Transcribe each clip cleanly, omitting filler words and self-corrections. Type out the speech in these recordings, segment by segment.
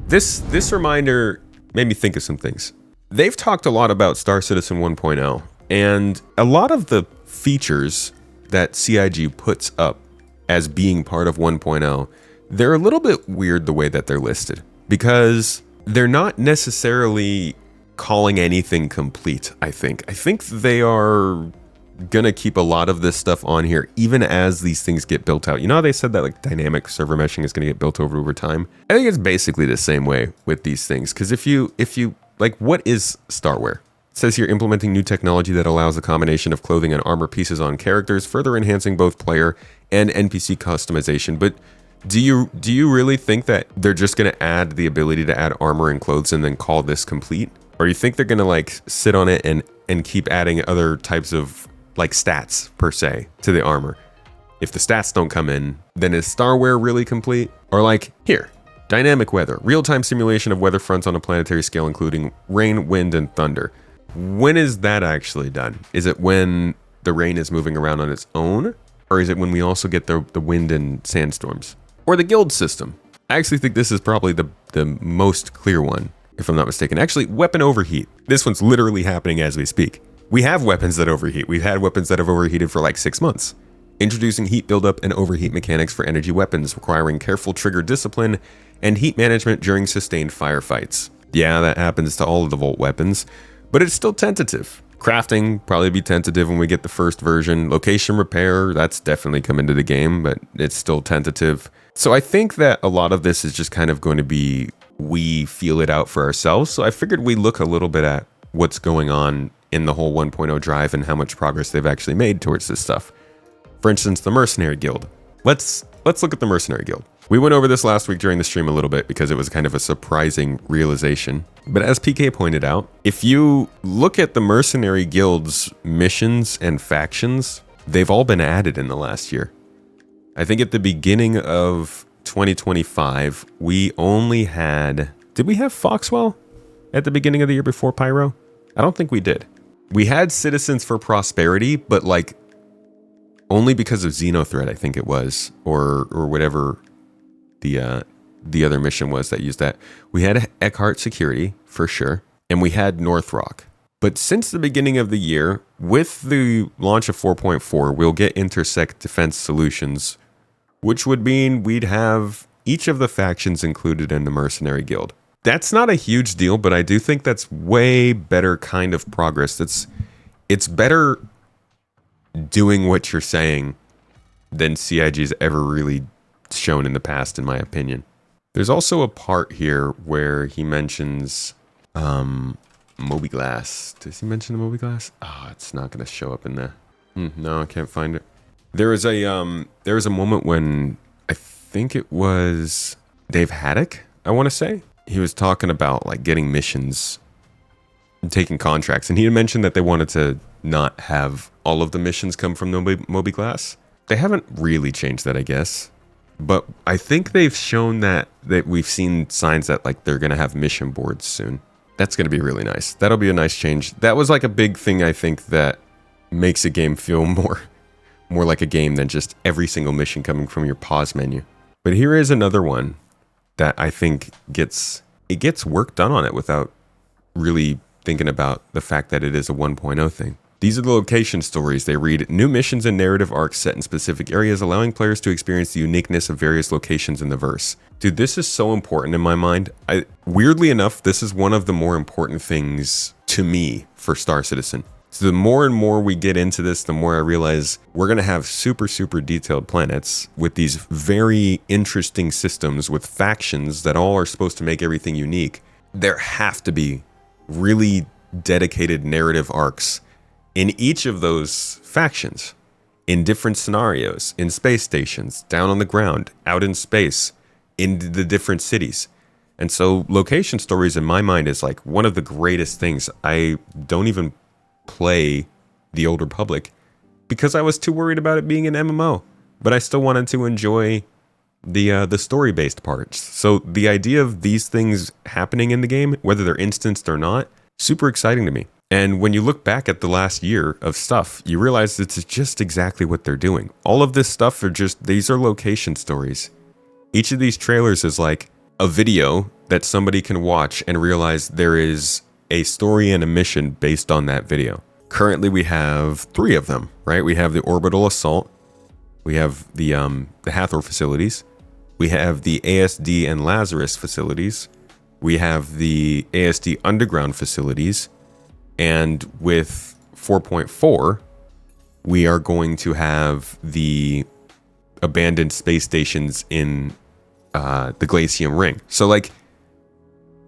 This reminder made me think of some things. They've talked a lot about Star Citizen 1.0, and a lot of the features that CIG puts up as being part of 1.0, they're a little bit weird the way that they're listed, because they're not necessarily calling anything complete, I think. I think they are gonna keep a lot of this stuff on here even as these things get built out. You know how they said that like dynamic server meshing is gonna get built over time? I think it's basically the same way with these things, because if you like, what is Starware? It says here, implementing new technology that allows a combination of clothing and armor pieces on characters, further enhancing both player and NPC customization. But do you really think that they're just gonna add the ability to add armor and clothes and then call this complete? Or you think they're gonna like sit on it and keep adding other types of like stats per se to the armor? If the stats don't come in, then is Starware really complete? Or like, here, dynamic weather, real-time simulation of weather fronts on a planetary scale, including rain, wind, and thunder. When is that actually done? Is it when the rain is moving around on its own? Or is it when we also get the wind and sandstorms? Or the guild system? I actually think this is probably the most clear one, if I'm not mistaken. Actually, weapon overheat. This one's literally happening as we speak. We have weapons that overheat. We've had weapons that have overheated for like 6 months. Introducing heat buildup and overheat mechanics for energy weapons, requiring careful trigger discipline and heat management during sustained firefights. Yeah, that happens to all of the Volt weapons, but it's still tentative. Crafting, probably be tentative when we get the first version. Location repair, that's definitely come into the game, but it's still tentative. So I think that a lot of this is just kind of going to be, we feel it out for ourselves. So I figured we look a little bit at what's going on in the whole 1.0 drive and how much progress they've actually made towards this stuff. For instance, the Mercenary Guild. Let's look at the Mercenary Guild. We went over this last week during the stream a little bit because it was kind of a surprising realization. But as PK pointed out, if you look at the Mercenary Guild's missions and factions, they've all been added in the last year. I think at the beginning of 2025, we only had... Did we have Foxwell at the beginning of the year before Pyro? I don't think we did. We had Citizens for Prosperity, but like only because of Xenothreat, I think it was, or whatever the other mission was that used that. We had Eckhart Security for sure, and we had North Rock. But since the beginning of the year, with the launch of 4.4, we'll get Intersect Defense Solutions, which would mean we'd have each of the factions included in the Mercenary Guild. That's not a huge deal, but I do think that's way better kind of progress. It's better doing what you're saying than CIG's ever really shown in the past, in my opinion. There's also a part here where he mentions Moby-Glass. Does he mention the Moby-Glass? Oh, it's not going to show up in there. No, I can't find it. There was a moment when I think it was Dave Haddock, I want to say. He was talking about like getting missions and taking contracts, and he had mentioned that they wanted to not have all of the missions come from Moby-Glass. They haven't really changed that, I guess. But I think they've shown that we've seen signs that like they're going to have mission boards soon. That's going to be really nice. That'll be a nice change. That was like a big thing, I think, that makes a game feel more like a game than just every single mission coming from your pause menu. But here is another one that I think gets work done on it without really thinking about the fact that it is a 1.0 thing. These are the location stories. They read new missions and narrative arcs set in specific areas, allowing players to experience the uniqueness of various locations in the verse. Dude, this is so important in my mind. Weirdly enough, this is one of the more important things to me for Star Citizen. So the more and more we get into this, the more I realize we're going to have super, super detailed planets with these very interesting systems with factions that all are supposed to make everything unique. There have to be really dedicated narrative arcs in each of those factions, in different scenarios, in space stations, down on the ground, out in space, in the different cities. And so location stories in my mind is like one of the greatest things. I don't even play the Old Republic because I was too worried about it being an MMO, but I still wanted to enjoy the story-based parts. So the idea of these things happening in the game, whether they're instanced or not, super exciting to me. And when you look back at the last year of stuff, you realize it's just exactly what they're doing. All of this stuff these are location stories. Each of these trailers is like, a video that somebody can watch and realize there is a story and a mission based on that video. Currently, we have 3 of them, right? We have the Orbital Assault, we have the Hathor facilities, we have the ASD and Lazarus facilities, we have the ASD Underground facilities, and with 4.4, we are going to have the abandoned space stations in the Glacium Ring. So, like,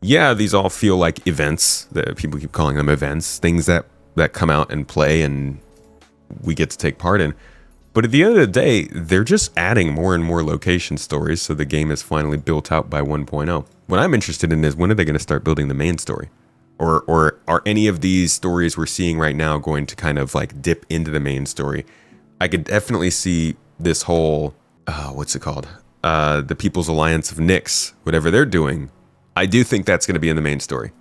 yeah, these all feel like events. That people keep calling them events, things that come out and play and we get to take part in. But at the end of the day, they're just adding more and more location stories, so the game is finally built out by 1.0. What I'm interested in is, when are they going to start building the main story? Or are any of these stories we're seeing right now going to kind of like dip into the main story? I could definitely see this whole, what's it called? The People's Alliance of Nyx, whatever they're doing. I do think that's going to be in the main story,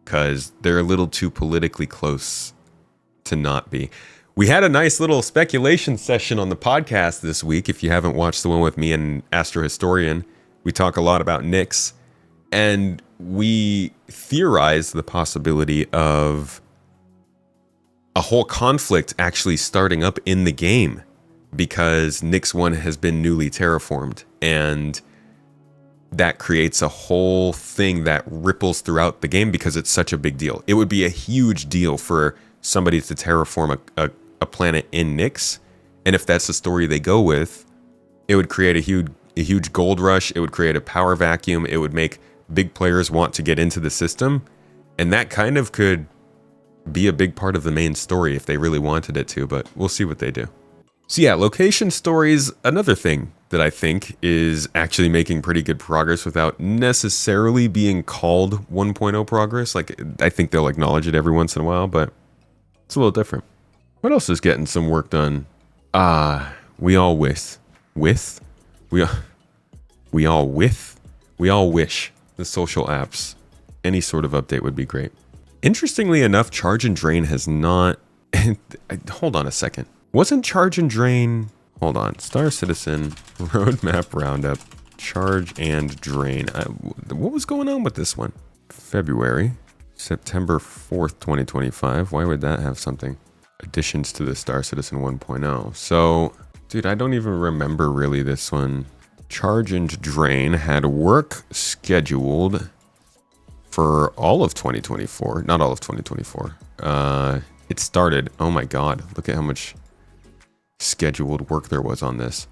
because they're a little too politically close to not be. We had a nice little speculation session on the podcast this week. If you haven't watched the one with me and Astro Historian, we talk a lot about Nyx, and we theorize the possibility of a whole conflict actually starting up in the game, because Nyx 1 has been newly terraformed, and that creates a whole thing that ripples throughout the game because it's such a big deal. It would be a huge deal for somebody to terraform a planet in Nyx, and if that's the story they go with, it would create a huge gold rush. It would create a power vacuum. It would make big players want to get into the system, and that kind of could be a big part of the main story if they really wanted it to, but we'll see what they do. So yeah, location stories, another thing that I think is actually making pretty good progress without necessarily being called 1.0 progress. Like, I think they'll acknowledge it every once in a while, but it's a little different. What else is getting some work done? We all wish the social apps, any sort of update would be great. Interestingly enough, Charge and Drain has not... Hold on a second. Wasn't Charge and Drain... Hold on. Star Citizen, Roadmap Roundup, Charge and Drain. What was going on with this one? February, September 4th, 2025. Why would that have something? Additions to the Star Citizen 1.0. So, dude, I don't even remember really this one. Charge and Drain had work scheduled for all of 2024. Not all of 2024. It started, oh my god, look at how much scheduled work there was on this.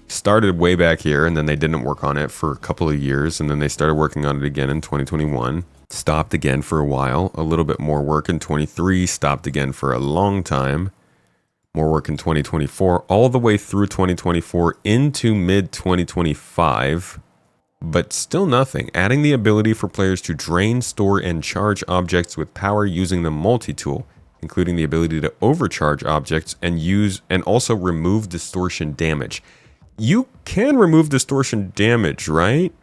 Started way back here, and then they didn't work on it for a couple of years, and then they started working on it again in 2021. Stopped again for a while. A little bit more work in 23. Stopped again for a long time. More work in 2024, all the way through 2024 into mid-2025, but still nothing. Adding the ability for players to drain, store, and charge objects with power using the multi-tool, including the ability to overcharge objects and also remove distortion damage. You can remove distortion damage, right?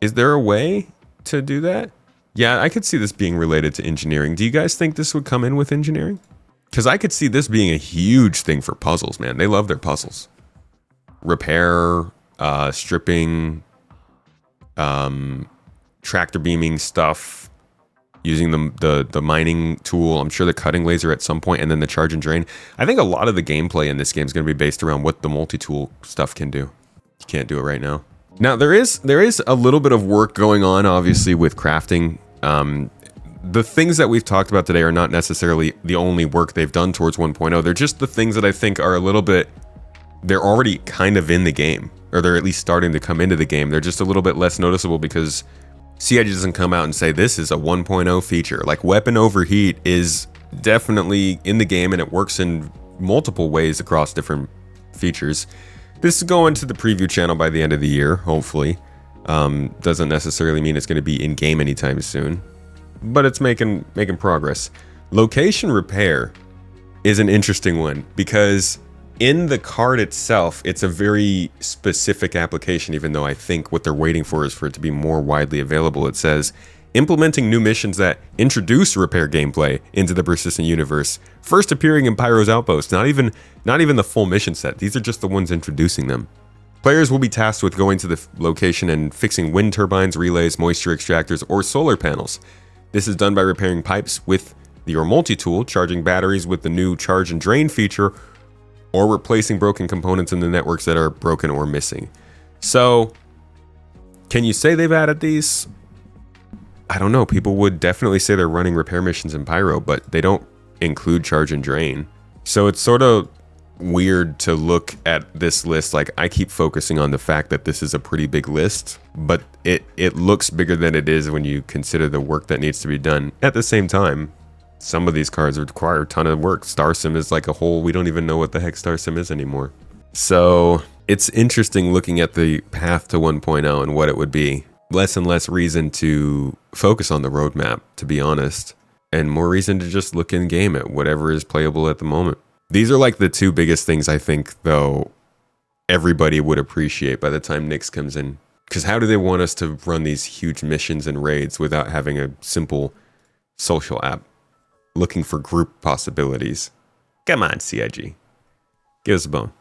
Is there a way to do that? Yeah, I could see this being related to engineering. Do you guys think this would come in with engineering? Because I could see this being a huge thing for puzzles, man. They love their puzzles. Repair, stripping, tractor beaming stuff, using the mining tool. I'm sure the cutting laser at some point, and then the Charge and Drain. I think a lot of the gameplay in this game is going to be based around what the multi-tool stuff can do. You can't do it right now. Now, there is a little bit of work going on, obviously, with crafting. The things that we've talked about today are not necessarily the only work they've done towards 1.0. They're just the things that I think are a little bit... They're already kind of in the game, or they're at least starting to come into the game. They're just a little bit less noticeable because CIG doesn't come out and say, this is a 1.0 feature. Like, Weapon Overheat is definitely in the game, and it works in multiple ways across different features. This is going to the preview channel by the end of the year, hopefully. Doesn't necessarily mean it's going to be in-game anytime soon, but it's making progress. Location repair is an interesting one because in the card itself, it's a very specific application, even though I think what they're waiting for is for it to be more widely available. It says, implementing new missions that introduce repair gameplay into the persistent universe, first appearing in Pyro's Outpost. Not even the full mission set. These are just the ones introducing them. Players will be tasked with going to the location and fixing wind turbines, relays, moisture extractors, or solar panels. This is done by repairing pipes with your multi-tool, charging batteries with the new charge and drain feature, or replacing broken components in the networks that are broken or missing. So, can you say they've added these? I don't know. People would definitely say they're running repair missions in Pyro, but they don't include charge and drain. So it's sort of weird to look at this list. Like, I keep focusing on the fact that this is a pretty big list, but it looks bigger than it is when you consider the work that needs to be done. At the same time, some of these cards require a ton of work. Star Sim is like a whole, we don't even know what the heck Star Sim is anymore. So it's interesting looking at the path to 1.0 and what it would be. Less and less reason to focus on the roadmap, to be honest, and more reason to just look in game at whatever is playable at the moment. These are like the two biggest things I think, though, everybody would appreciate by the time Nyx comes in. Because how do they want us to run these huge missions and raids without having a simple social app looking for group possibilities? Come on, CIG. Give us a bone.